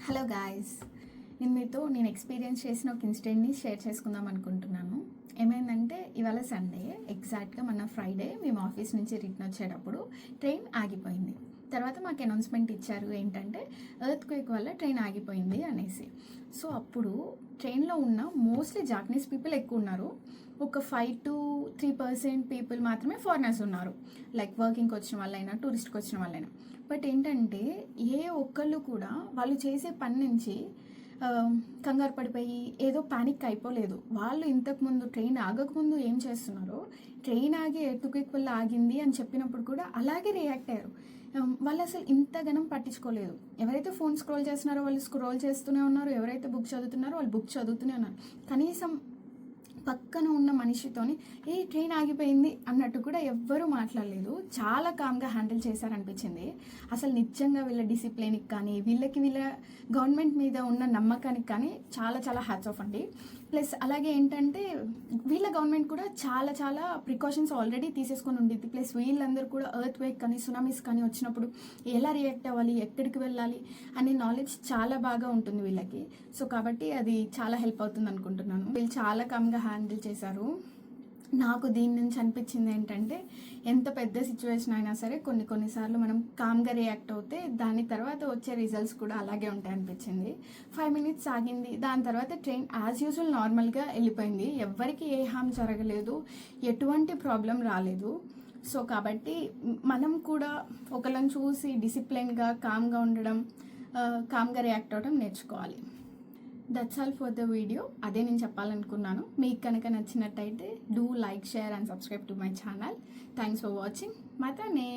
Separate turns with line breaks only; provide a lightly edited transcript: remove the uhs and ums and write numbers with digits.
Hello guys, నేను experience చేసిన ఒక ఇన్సిడెంట్ని షేర్ చేసుకుందాం అనుకుంటున్నాను. ఏమైందంటే ఇవాళ సండే, ఎగ్జాక్ట్గా మన ఫ్రైడే మేము ఆఫీస్ నుంచి రిటర్న్ వచ్చేటప్పుడు ట్రైన్ ఆగిపోయింది. తర్వాత మాకు అనౌన్స్మెంట్ ఇచ్చారు ఏంటంటే ఎర్త్ క్వేక్ వల్ల ట్రైన్ ఆగిపోయింది అనేసి. సో అప్పుడు ట్రైన్లో ఉన్న మోస్ట్లీ జాపనీస్ పీపుల్ ఎక్కువ ఉన్నారు. ఒక 5-3% పీపుల్ మాత్రమే ఫారినర్స్ ఉన్నారు, లైక్ వర్కింగ్కి వచ్చిన వాళ్ళైనా టూరిస్ట్కి వచ్చిన వాళ్ళైనా. బట్ ఏంటంటే ఏ ఒక్కళ్ళు కూడా వాళ్ళు చేసే పని నుంచి కంగారు పడిపోయి ఏదో పానిక్ అయిపోలేదు. వాళ్ళు ఇంతకుముందు ట్రైన్ ఆగకముందు ఏం చేస్తున్నారో, ట్రైన్ ఆగి ఎర్త్క్వేక్ వల్ల ఆగింది అని చెప్పినప్పుడు కూడా అలాగే రియాక్ట్ అయ్యారు. వాళ్ళు అసలు ఇంతగానం పట్టించుకోలేదు. ఎవరైతే ఫోన్ స్క్రోల్ చేస్తున్నారో వాళ్ళు స్క్రోల్ చేస్తూనే ఉన్నారు, ఎవరైతే బుక్ చదువుతున్నారో వాళ్ళు బుక్ చదువుతూనే ఉన్నారు. కనీసం పక్కన ఉన్న మనిషితోని ట్రైన్ ఆగిపోయింది అన్నట్టు కూడా ఎవ్వరూ మాట్లాడలేదు. చాలా కామ్గా హ్యాండిల్ చేశారనిపించింది. అసలు నిజంగా వీళ్ళ డిసిప్లిన్కి కానీ వీళ్ళ గవర్నమెంట్ మీద ఉన్న నమ్మకానికి కానీ చాలా చాలా హ్యాట్స్ ఆఫ్ అండి. ప్లస్ అలాగే ఏంటంటే వీళ్ళ గవర్నమెంట్ కూడా చాలా చాలా ప్రికాషన్స్ ఆల్రెడీ తీసేసుకొని ఉండిద్ది. ప్లస్ వీళ్ళందరూ కూడా ఎర్త్ క్వేక్ కానీ సునామీస్ కానీ వచ్చినప్పుడు ఎలా రియాక్ట్ అవ్వాలి, ఎక్కడికి వెళ్ళాలి అనే నాలెడ్జ్ చాలా బాగా ఉంటుంది వీళ్ళకి. సో కాబట్టి అది చాలా హెల్ప్ అవుతుంది అనుకుంటున్నాను. వీళ్ళు చాలా కామ్గా హ్యాండిల్ చేశారు. నాకు దీని నుంచి అనిపించింది ఏంటంటే ఎంత పెద్ద సిచ్యువేషన్ అయినా సరే కొన్నిసార్లు మనం కామ్గా రియాక్ట్ అవుతే దాని తర్వాత వచ్చే రిజల్ట్స్ కూడా అలాగే ఉంటాయి అనిపించింది. 5 minutes ఆగింది, దాని తర్వాత ట్రైన్ యాజ్ యూజువల్ నార్మల్గా వెళ్ళిపోయింది. ఎవ్వరికి ఏ హామ్ జరగలేదు, ఎటువంటి ప్రాబ్లం రాలేదు. సో కాబట్టి మనం కూడా ఒకళ్ళని చూసి డిసిప్లిన్గా కామ్గా ఉండడం, కామ్గా రియాక్ట్ అవ్వడం నేర్చుకోవాలి. That's all for the video. అదే నేను చెప్పాలనుకున్నాను. మీకు కనుక నచ్చినట్టయితే do like, share and subscribe to my channel. Thanks for watching. మతానే.